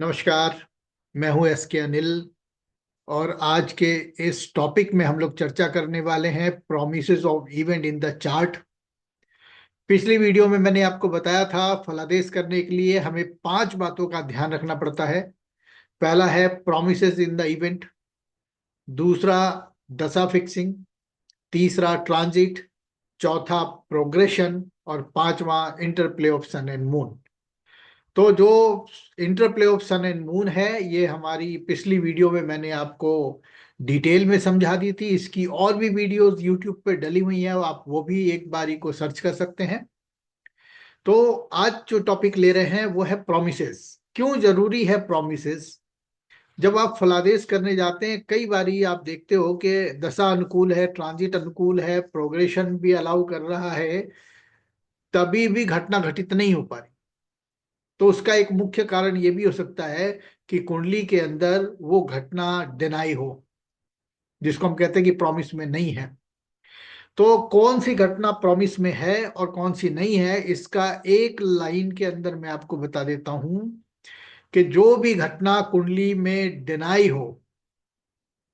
नमस्कार। मैं हूं एस के अनिल। और आज के इस टॉपिक में हम लोग चर्चा करने वाले हैं promises of event in the chart. पिछली वीडियो में मैंने आपको बताया था फलादेश करने के लिए हमें 5 बातों का ध्यान रखना पड़ता है। पहला है प्रोमिसेस इन द इवेंट, दूसरा दशा फिक्सिंग, तीसरा ट्रांजिट, चौथा प्रोग्रेशन और पांचवा interplay of sun and moon. तो जो interplay of sun and moon है, ये हमारी पिछली वीडियो में मैंने आपको डिटेल में समझा दी थी। इसकी और भी वीडियोस यूट्यूब पे डली हुई हैं, आप वो भी एक बारी को सर्च कर सकते हैं। तो आज जो टॉपिक ले रहे हैं वो है प्रोमिसेस। क्यों जरूरी है प्रोमिसेस? जब आप फलादेश करने जाते हैं, कई बारी आप देखते हो कि दशा अनुकूल है, ट्रांजिट अनुकूल है, प्रोग्रेशन भी अलाउ कर रहा है, तभी भी घटना घटित नहीं हो पा रही। तो उसका एक मुख्य कारण ये भी हो सकता है कि कुंडली के अंदर वो घटना डिनाई हो, जिसको हम कहते हैं कि प्रॉमिस में नहीं है। तो कौन सी घटना प्रॉमिस में है और कौन सी नहीं है, इसका एक लाइन के अंदर मैं आपको बता देता हूं कि जो भी घटना कुंडली में डिनाई हो,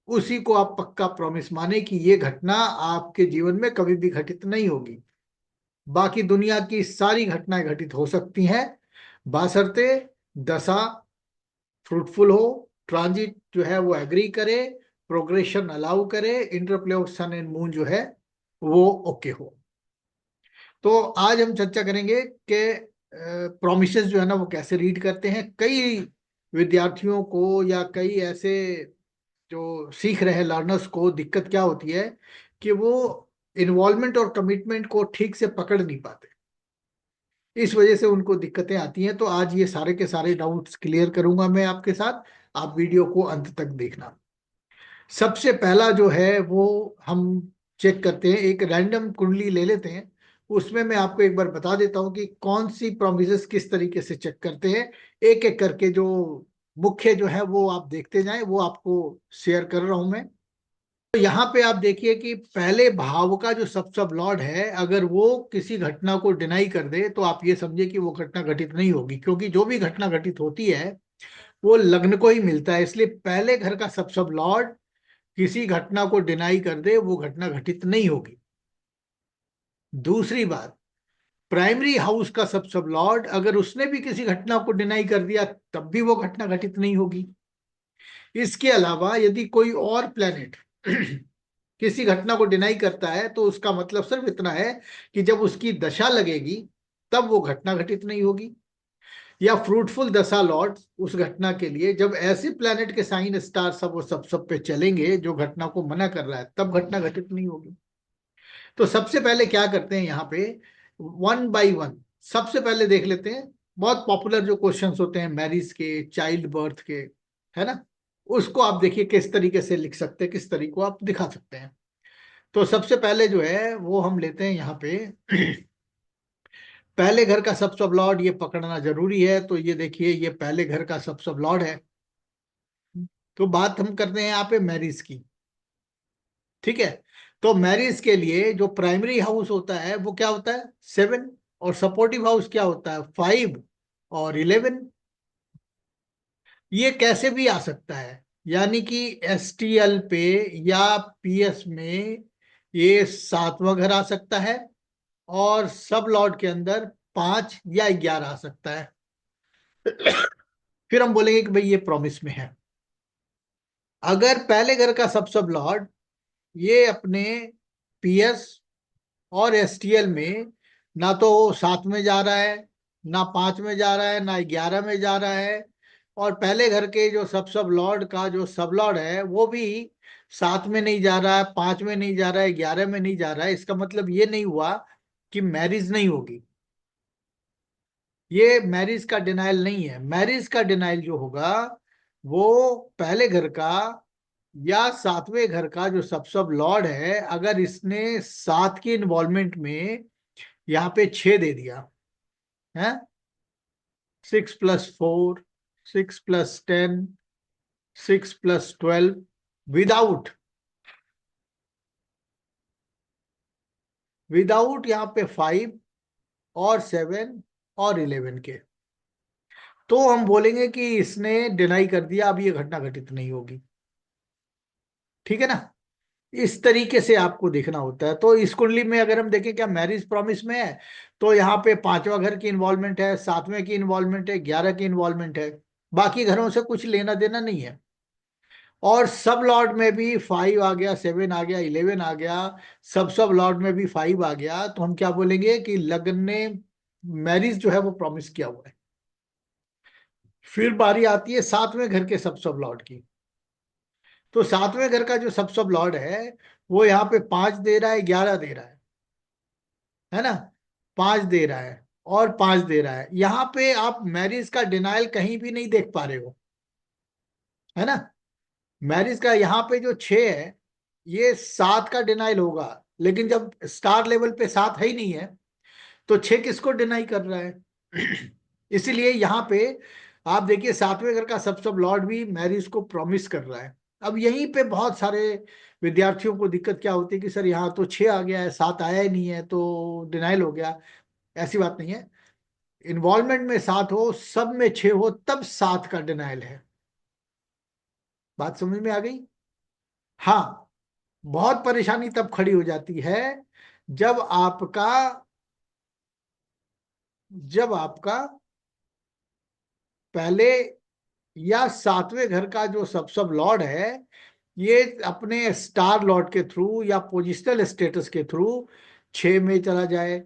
उसी को आप पक्का प्रॉमिस माने कि ये घटना आपके जीवन में कभी भी घटित नहीं होगी। बाकी दुनिया की सारी घटनाएं घटित हो सकती हैं, बशर्ते दशा फ्रूटफुल हो, ट्रांजिट जो है वो एग्री करे, प्रोग्रेशन अलाउ करे, interplay of sun and moon जो है वो ओके हो। तो आज हम चर्चा करेंगे कि प्रोमिसेस जो है ना वो कैसे रीड करते हैं। कई विद्यार्थियों को या कई ऐसे जो सीख रहे लर्नर्स को दिक्कत क्या होती है कि वो इन्वॉल्वमेंट और कमिटमेंट को ठीक से पकड़ नहीं पाते। इस वजह से उनको दिक्कतें आती हैं। तो आज ये सारे के सारे डाउट्स क्लियर करूंगा मैं आपके साथ। आप वीडियो को अंत तक देखना। सबसे पहला जो है वो हम चेक करते हैं, एक रैंडम कुंडली ले लेते हैं। उसमें मैं आपको एक बार बता देता हूं कि कौन सी प्रोमिसेस किस तरीके से चेक करते हैं। एक एक करके जो मुख्य जो है वो आप देखते जाएं, वो आपको शेयर कर रहा हूं मैं। तो यहाँ पे आप देखिए कि पहले भाव का जो सब सब लॉर्ड है, अगर वो किसी घटना को डिनाई कर दे तो आप ये समझे कि वो घटना घटित नहीं होगी, क्योंकि जो भी घटना घटित होती है वो लग्न को ही मिलता है। इसलिए पहले घर का सब लॉर्ड किसी घटना को डिनाई कर दे, वो घटना घटित नहीं होगी। दूसरी बात, प्राइमरी हाउस का सब लॉर्ड अगर उसने भी किसी घटना को डिनाई कर दिया, तब भी वो घटना घटित नहीं होगी। इसके अलावा यदि कोई और प्लेनेट किसी घटना को डिनाई करता है, तो उसका मतलब सिर्फ इतना है कि जब उसकी दशा लगेगी तब वो घटना घटित नहीं होगी। या फ्रूटफुल दशा लॉर्ड उस घटना के लिए, जब ऐसे प्लेनेट के साइन स्टार सब वो सब पे चलेंगे जो घटना को मना कर रहा है, तब घटना घटित नहीं होगी। तो सबसे पहले क्या करते हैं यहाँ पे, वन बाय वन सबसे पहले देख लेते हैं। बहुत पॉपुलर जो क्वेश्चंस होते हैं मैरिज के, चाइल्ड बर्थ के, है ना, उसको आप देखिए किस तरीके से लिख सकते हैं, किस तरीके को आप दिखा सकते हैं। तो सबसे पहले जो है वो हम लेते हैं यहाँ पे पहले घर का सब लॉर्ड, ये पकड़ना जरूरी है। तो ये देखिए, ये पहले घर का सब लॉर्ड है। तो बात हम करते हैं यहाँ पे मैरिज की, ठीक है। तो मैरिज के लिए जो प्राइमरी हाउस होता है वो क्या होता है, 7। और सपोर्टिव हाउस क्या होता है, 5 और 11। ये कैसे भी आ सकता है, यानी कि एसटीएल पे या पीएस में ये 7वां घर आ सकता है, और सब लॉर्ड के अंदर 5 या 11 आ सकता है। फिर हम बोलेंगे कि भाई ये प्रॉमिस में है। अगर पहले घर का सब लॉर्ड ये अपने पीएस और एसटीएल में ना तो 7 में जा रहा है, ना 5 में जा रहा है, ना 11 में जा रहा है, और पहले घर के जो सब लॉर्ड का जो सब लॉर्ड है वो भी 7 में नहीं जा रहा है, 5 में नहीं जा रहा है, 11 में नहीं जा रहा है, इसका मतलब ये नहीं हुआ कि मैरिज नहीं होगी। ये मैरिज का डिनाइल नहीं है। मैरिज का डिनाइल जो होगा वो पहले घर का या 7वें घर का जो सब लॉर्ड है, अगर इसने 7 की इन्वॉल्वमेंट में यहाँ पे 6 दे दिया है, 6+4, 6+10, 6+12, विदाउट विदाउट यहाँ पे 5 और 7 और 11 के, तो हम बोलेंगे कि इसने डिनाई कर दिया, अब ये घटना घटित नहीं होगी। ठीक है ना। इस तरीके से आपको देखना होता है। तो इस कुंडली में अगर हम देखें क्या मैरिज प्रॉमिस में है, तो यहाँ पे पांचवा घर की इन्वॉल्वमेंट है, सातवें की इन्वॉल्वमेंट है, 11 की इन्वॉल्वमेंट है। बाकी घरों से कुछ लेना देना नहीं है। और सब लॉर्ड में भी 5 आ गया, 7 आ गया, 11 आ गया, सब लॉर्ड में भी 5 आ गया, तो हम क्या बोलेंगे कि लग्न ने मैरिज जो है वो प्रॉमिस किया हुआ है। फिर बारी आती है सातवें घर के सब लॉर्ड की। तो सातवें घर का जो सब लॉर्ड है वो यहाँ पे 5 दे रहा है, 11 दे रहा है ना। 5 दे रहा है और 5 दे रहा है। यहाँ पे आप मैरिज का डिनाइल कहीं भी नहीं देख पा रहे हो, है ना। मैरिज का यहाँ पे जो 6 है, ये 7 का डिनाइल होगा। लेकिन जब स्टार लेवल पे 7 है ही नहीं है, तो 6 किसको डिनाई कर रहा है। इसीलिए यहाँ पे आप देखिए सातवें घर का सब लॉर्ड भी मैरिज को प्रॉमिस कर रहा है। अब यहीं पे बहुत सारे विद्यार्थियों को दिक्कत क्या होती है कि सर यहाँ तो 6 आ गया है, 7 आया ही नहीं है, तो डिनाइल हो गया। ऐसी बात नहीं है। इन्वॉल्वमेंट में 7 हो, सब में 6 हो, तब 7 का डिनाइल है। बात समझ में आ गई। हाँ, बहुत परेशानी तब खड़ी हो जाती है जब आपका जब आपका पहले या सातवें घर का जो सब लॉर्ड है, ये अपने स्टार लॉर्ड के थ्रू या पोजिशनल स्टेटस के थ्रू 6 में चला जाए,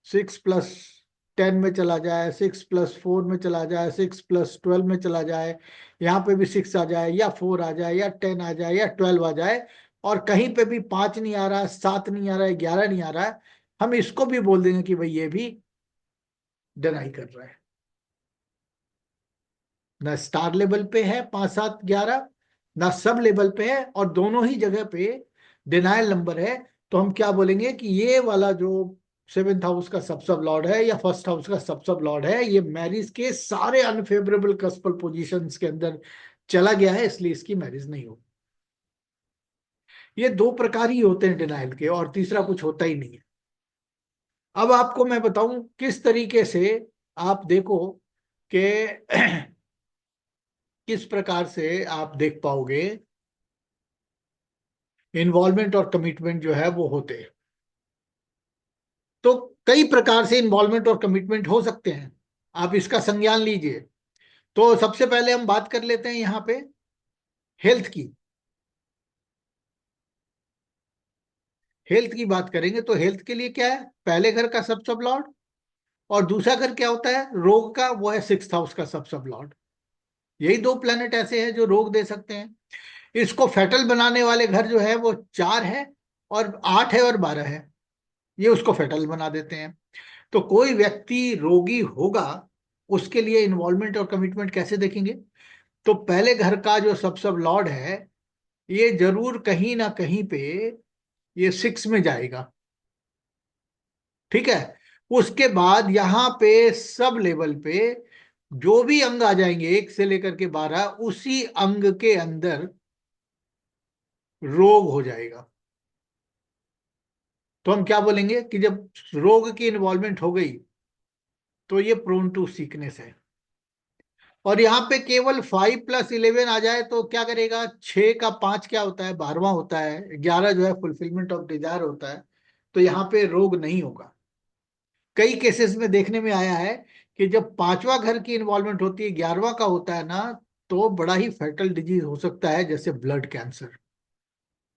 6+10 में चला जाए, 6+4 में चला जाए, 6+12 में चला जाए, यहाँ पे भी 6 आ जाए या 4 आ जाए या 10 आ जाए या 12 आ जाए, और कहीं पे भी 5 नहीं आ रहा है, 7 नहीं आ रहा है, 11 नहीं आ रहा है, हम इसको भी बोल देंगे कि भाई ये भी डिनाई कर रहा है। ना स्टार लेवल पे है 5, 7, 11, ना सब लेवल पे है, और दोनों ही जगह पे डिनायल नंबर है। तो हम क्या बोलेंगे कि ये वाला जो 7th हाउस का सब लॉर्ड है या फर्स्ट हाउस का सब लॉर्ड है, ये मैरिज के सारे अनफेवरेबल कस्पल पोजीशंस के अंदर चला गया है, इसलिए इसकी मैरिज नहीं होगी। ये दो प्रकार ही होते हैं डिनाइल के, और तीसरा कुछ होता ही नहीं है। अब आपको मैं बताऊं किस तरीके से आप देखो कि किस प्रकार से आप देख पाओगे इन्वॉल्वमेंट और कमिटमेंट जो है वो होते हैं। तो कई प्रकार से इन्वॉल्वमेंट और कमिटमेंट हो सकते हैं, आप इसका संज्ञान लीजिए। तो सबसे पहले हम बात कर लेते हैं यहाँ पे हेल्थ की। हेल्थ की बात करेंगे तो हेल्थ के लिए क्या है, पहले घर का सब लॉर्ड, और दूसरा घर क्या होता है रोग का, वो है 6th हाउस का सब लॉर्ड। यही दो प्लेनेट ऐसे हैं जो रोग दे सकते हैं। इसको फेटल बनाने वाले घर जो है वो 4 है, और 8 है और 12 है, ये उसको फेटल बना देते हैं। तो कोई व्यक्ति रोगी होगा, उसके लिए इन्वॉल्वमेंट और कमिटमेंट कैसे देखेंगे। तो पहले घर का जो सब लॉर्ड है, ये जरूर कहीं ना कहीं पे ये 6 में जाएगा। ठीक है। उसके बाद यहाँ पे सब लेवल पे जो भी अंग आ जाएंगे 1 से लेकर के 12, उसी अंग के अंदर रोग हो जाएगा। तो हम क्या बोलेंगे कि जब रोग की इन्वॉल्वमेंट हो गई, तो ये प्रोन टू सीकनेस है। और यहाँ पे केवल 5+11 आ जाए तो क्या करेगा, 6 का 5 क्या होता है, 12वां होता है, 11 जो है फुलफिलमेंट ऑफ डिजायर होता है। तो यहाँ पे रोग नहीं होगा। कई केसेस में देखने में आया है कि जब पांचवा घर की इन्वॉल्वमेंट होती है, 11वां का होता है ना, तो बड़ा ही फैटल डिजीज हो सकता है, जैसे ब्लड कैंसर।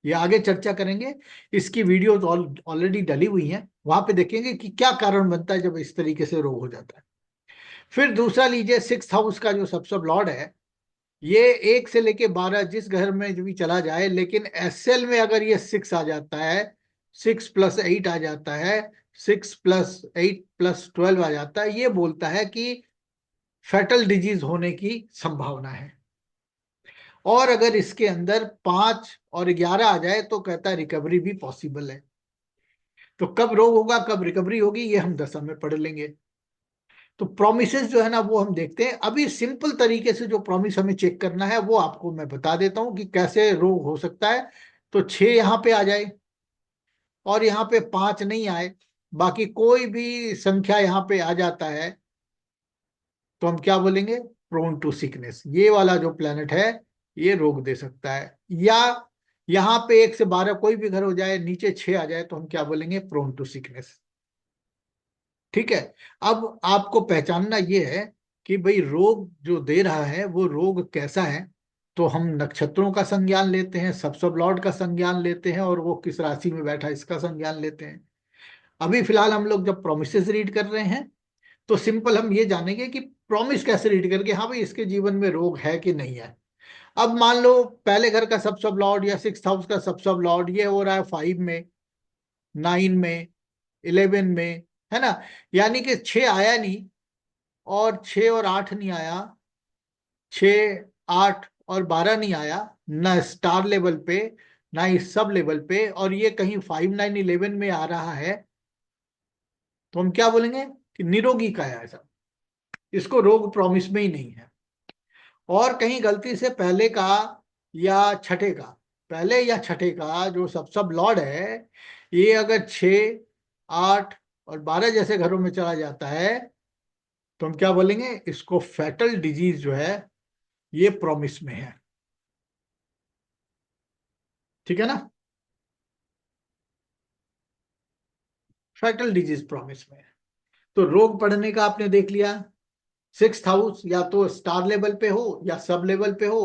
ये आगे चर्चा करेंगे। इसकी वीडियोस ऑलरेडी डली हुई हैं, वहां पे देखेंगे कि क्या कारण बनता है जब इस तरीके से रोग हो जाता है। फिर दूसरा लीजिए 6th हाउस का जो सब लॉर्ड है, ये 1 से लेके 12 जिस घर में भी चला जाए, लेकिन एसएल में अगर ये 6 आ जाता है, 6+8 आ जाता है, 6+8+12 आ जाता है, ये बोलता है कि फैटल डिजीज होने की संभावना है। और अगर इसके अंदर 5 और 11 आ जाए तो कहता है रिकवरी भी पॉसिबल है। तो कब रोग होगा, कब रिकवरी होगी, ये हम दशा में पढ़ लेंगे। तो प्रोमिसेस जो है ना वो हम देखते हैं। अभी सिंपल तरीके से जो प्रॉमिस हमें चेक करना है वो आपको मैं बता देता हूं कि कैसे रोग हो सकता है। तो 6 यहां पे आ जाए और यहाँ पे 5 नहीं आए, बाकी कोई भी संख्या यहाँ पे आ जाता है, तो हम क्या बोलेंगे, प्रोन टू सिकनेस। ये वाला जो प्लेनेट है ये रोग दे सकता है। या यहाँ पे 1 से 12 कोई भी घर हो जाए, नीचे 6 आ जाए, तो हम क्या बोलेंगे, प्रोन टू सिकनेस। ठीक है। अब आपको पहचानना ये है कि भाई रोग जो दे रहा है वो रोग कैसा है। तो हम नक्षत्रों का संज्ञान लेते हैं, सब लॉर्ड का संज्ञान लेते हैं, और वो किस राशि में बैठा इसका संज्ञान लेते हैं। अभी फिलहाल हम लोग जब प्रोमिसेस रीड कर रहे हैं तो सिंपल हम ये जानेंगे कि प्रॉमिस कैसे रीड करके, हाँ भाई इसके जीवन में रोग है कि नहीं है। अब मान लो पहले घर का सब लॉर्ड या 6th हाउस का सब लॉर्ड ये हो रहा है 5 में, 9 में, 11 में, है ना। यानी कि 6 आया नहीं, और 6 और 8 नहीं आया, 6, 8 और 12 नहीं आया, ना स्टार लेवल पे ना ही सब लेवल पे, और ये कहीं 5, 9, 11 में आ रहा है, तो हम क्या बोलेंगे कि निरोगी का है ऐसा, इसको रोग प्रॉमिस में ही नहीं है। और कहीं गलती से पहले का या छठे का, पहले या छठे का जो सब लॉर्ड है, ये अगर 6, 8 और 12 जैसे घरों में चला जाता है, तो हम क्या बोलेंगे, इसको फैटल डिजीज जो है ये प्रॉमिस में है। ठीक है ना, फैटल डिजीज प्रॉमिस में है। तो रोग पढ़ने का आपने देख लिया, 6th हाउस या तो स्टार लेवल पे हो या सब लेवल पे हो,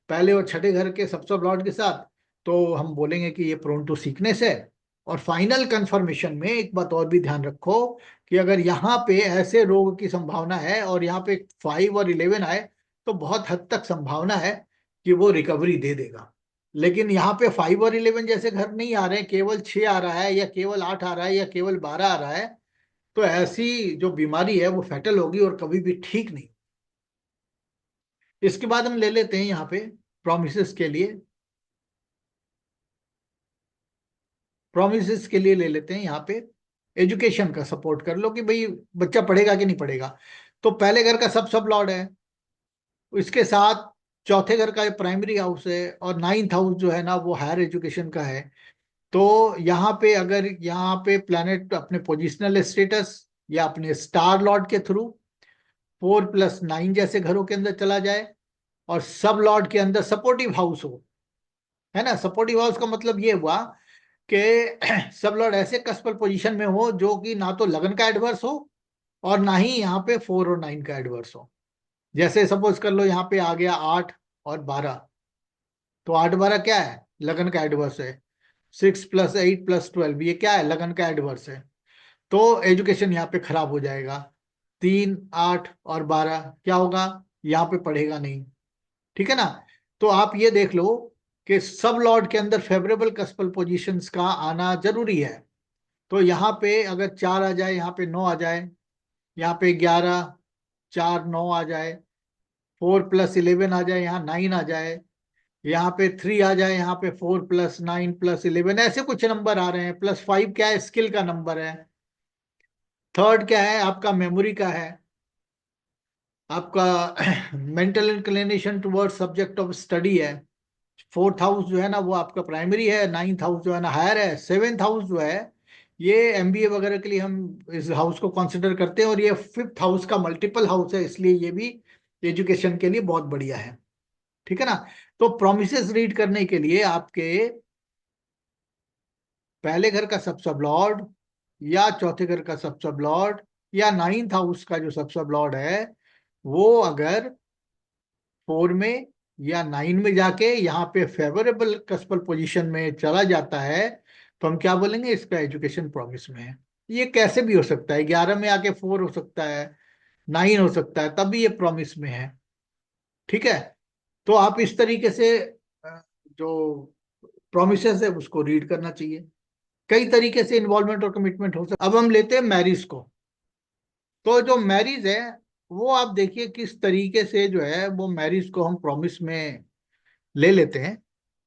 पहले और छठे घर के सब लॉर्ड के साथ, तो हम बोलेंगे कि ये प्रोन टू सीकनेस है। और फाइनल कंफर्मेशन में एक बात और भी ध्यान रखो कि अगर यहाँ पे ऐसे रोग की संभावना है और यहाँ पे 5 और 11 आए, तो बहुत हद तक संभावना है कि वो रिकवरी दे देगा। लेकिन यहाँ पे 5 और 11 जैसे घर नहीं आ रहे हैं, केवल 6 आ रहा है, या केवल 8 आ रहा है, या केवल 12 आ रहा है, तो ऐसी जो बीमारी है वो फैटल होगी और कभी भी ठीक नहीं। इसके बाद हम ले लेते हैं यहाँ पे प्रोमिसेस के लिए, प्रोमिसेस के लिए ले लेते हैं यहाँ पे एजुकेशन का सपोर्ट कर लो कि भाई बच्चा पढ़ेगा कि नहीं पढ़ेगा। तो पहले घर का सब लॉर्ड है, इसके साथ चौथे घर का प्राइमरी हाउस है, और 9th हाउस जो है ना वो हायर एजुकेशन का है। तो यहाँ पे अगर यहाँ पे प्लैनेट अपने पोजिशनल स्टेटस या अपने स्टार लॉर्ड के थ्रू 4 + 9 जैसे घरों के अंदर चला जाए, और सब लॉर्ड के अंदर सपोर्टिव हाउस हो, है ना। सपोर्टिव हाउस का मतलब ये हुआ कि सब लॉर्ड ऐसे कस्पल पोजीशन में हो जो कि ना तो लगन का एडवर्स हो और ना ही यहाँ पे 4 और 9 का एडवर्स हो। जैसे सपोज कर लो यहाँ पे आ गया 8 और 12, तो 8, 12 क्या है, लगन का एडवर्स है। 6 + 8 + 12 ये क्या है, लगन का एडवर्स है। तो एजुकेशन यहाँ पे खराब हो जाएगा। 3, 8 और 12 क्या होगा, यहाँ पे पढ़ेगा नहीं। ठीक है ना। तो आप ये देख लो कि सब लॉर्ड के अंदर फेवरेबल कस्पल पोजीशंस का आना जरूरी है। तो यहाँ पे अगर 4 आ जाए, यहाँ पे 9 आ जाए, यहाँ पे 11, 4, 9 आ जाए, 4 + 11 आ जाए, यहाँ 9 आ जाए, यहाँ पे 3 आ जाए, यहाँ पे 4 + 9 + 11, ऐसे कुछ नंबर आ रहे हैं। +5 क्या है, स्किल का नंबर है। थर्ड क्या है, आपका मेमोरी का है, आपका mental inclination towards subject of study है। 4th हाउस जो है ना वो आपका प्राइमरी है, 9th हाउस जो है ना हायर है, 7th हाउस जो है ये एमबीए वगैरह के लिए हम इस हाउस को कंसिडर करते हैं, और ये 5th हाउस का मल्टीपल हाउस है, इसलिए ये भी एजुकेशन के लिए बहुत बढ़िया है। ठीक है ना। तो प्रोमिसेस रीड करने के लिए आपके पहले घर का सब लॉर्ड या चौथे घर का सब लॉर्ड या 9th हाउस का जो सब लॉर्ड है, वो अगर 4 में या 9 में जाके यहाँ पे फेवरेबल कस्पल पोजीशन में चला जाता है, तो हम क्या बोलेंगे, इसका एजुकेशन प्रॉमिस में है। ये कैसे भी हो सकता है, 11 में आके 4 हो सकता है, 9 हो सकता है, तब भी ये प्रॉमिस में है। ठीक है। तो आप इस तरीके से जो प्रोमिसेस है उसको रीड करना चाहिए। कई तरीके से इन्वॉल्वमेंट और कमिटमेंट हो सकता है। अब हम लेते हैं मैरिज को। तो जो मैरिज है वो आप देखिए किस तरीके से जो है वो मैरिज को हम प्रॉमिस में ले लेते हैं।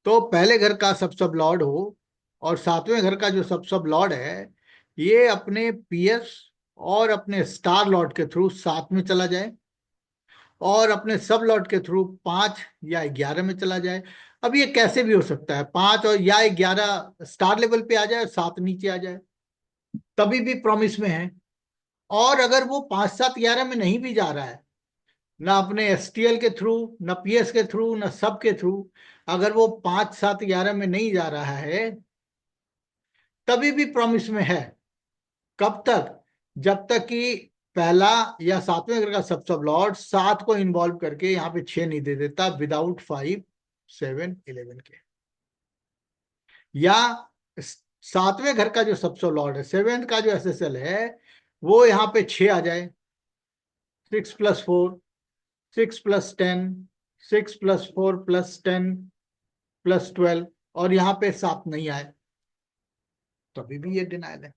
तो पहले घर का सब लॉर्ड हो और 7वें घर का जो सब लॉर्ड है, ये अपने पीएस और अपने स्टार लॉर्ड के थ्रू 7 में चला जाए, और अपने सब लॉर्ड के थ्रू 5 या 11 में चला जाए। अब ये कैसे भी हो सकता है, 5 और या 11 स्टार लेवल पे आ जाए और 7 नीचे आ जाए, तभी भी प्रॉमिस में है। और अगर वो 5, 7, 11 में नहीं भी जा रहा है, ना अपने एसटीएल के थ्रू, ना पीएस के थ्रू, ना सब के थ्रू, अगर वो 5, 7, 11 में नहीं जा रहा है तभी भी प्रॉमिस में है। कब तक? जब तक कि पहला या सातवें घर का सब लॉर्ड 7 को इन्वॉल्व करके यहाँ पे 6 नहीं दे देता विदाउट 5, 7, 11 के, या सातवें घर का जो सब लॉर्ड है, सेवेंथ का जो एसएसएल है, वो यहाँ पे 6 आ जाए, 6+4, 6+10, 6+4+10+12, और यहाँ पे 7 नहीं आए, तो अभी भी ये डिनाइल है।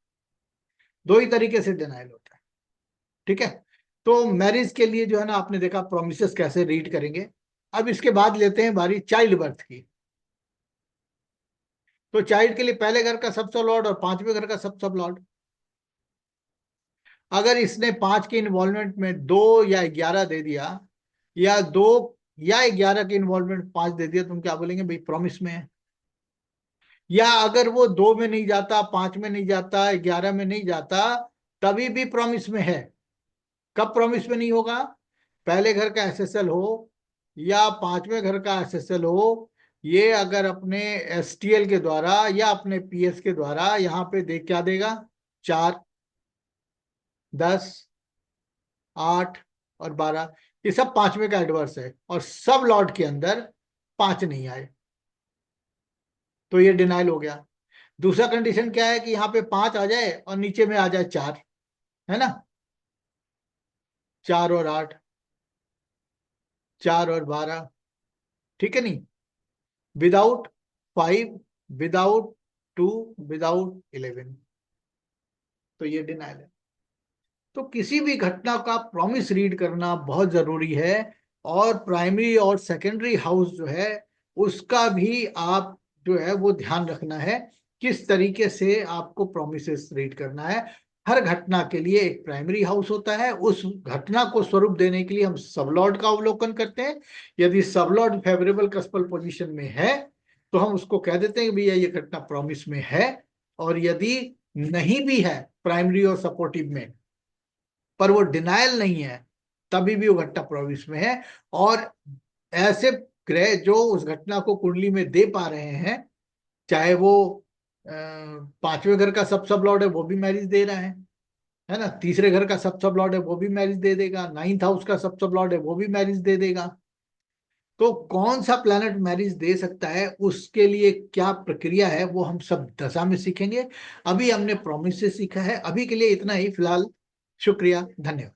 दो ही तरीके से डिनाइल होता है, ठीक है। तो मैरिज के लिए जो है ना, आपने देखा प्रोमिसेस कैसे रीड करेंगे। अब इसके बाद लेते हैं बारी चाइल्ड बर्थ की। तो चाइल्ड के लिए पहले घर का सब लॉर्ड और पांचवें घर का सब लॉर्ड, अगर इसने 5 के इन्वॉल्वमेंट में 2 या 11 दे दिया, या 2 या 11 के इन्वॉल्वमेंट 5 दे दिया, तुम क्या बोलेंगे भाई प्रॉमिस में है। या अगर वो 2 में नहीं जाता, 5 में नहीं जाता, 11 में नहीं जाता, तभी भी प्रॉमिस में है। कब प्रॉमिस में नहीं होगा? पहले घर का एसएसएल हो या पांचवें घर का एसएसएल हो, ये अगर अपने एसटीएल के द्वारा या अपने पीएस के द्वारा यहाँ पे देख क्या देगा, 4, 10, 8 और 12, ये सब पांचवें का एडवर्स है, और सब लॉट के अंदर 5 नहीं आए, तो ये डिनाइल हो गया। दूसरा कंडीशन क्या है कि यहाँ पे 5 आ जाए और नीचे में आ जाए 4, है ना, 4 और 8, 4 और 12, ठीक है नहीं, विदाउट 5, विदाउट 2, विदाउट 11, तो ये डिनाइल है। तो किसी भी घटना का प्रॉमिस रीड करना बहुत जरूरी है, और प्राइमरी और सेकेंडरी हाउस जो है उसका भी आप जो है वो ध्यान रखना है, किस तरीके से आपको प्रोमिसेस रीड करना है। हर घटना के लिए एक प्राइमरी हाउस होता है, उस घटना को स्वरूप देने के लिए हम सबलॉर्ड का अवलोकन करते हैं। यदि सबलॉर्ड फेवरेबल कस्पल पोजीशन में है तो हम उसको कह देते हैं कि भैया ये घटना प्रॉमिस में है, और यदि नहीं भी है प्राइमरी और सपोर्टिव में, पर वो डिनायल नहीं है, तभी भी वो घटना प्रॉमिस में है। और ऐसे ग्रह जो उस घटना को कुंडली में दे पा रहे हैं, चाहे वो पांचवें घर का सब लॉर्ड है वो भी मैरिज दे रहा है ना, तीसरे घर का सब लॉर्ड है वो भी मैरिज दे देगा, 9th हाउस का सब लॉर्ड है वो भी मैरिज दे देगा। तो कौन सा प्लैनेट मैरिज दे सकता है, उसके लिए क्या प्रक्रिया है, वो हम सब दशा में सीखेंगे। अभी हमने प्रॉमिस से सीखा है, अभी के लिए इतना ही फिलहाल। शुक्रिया, धन्यवाद।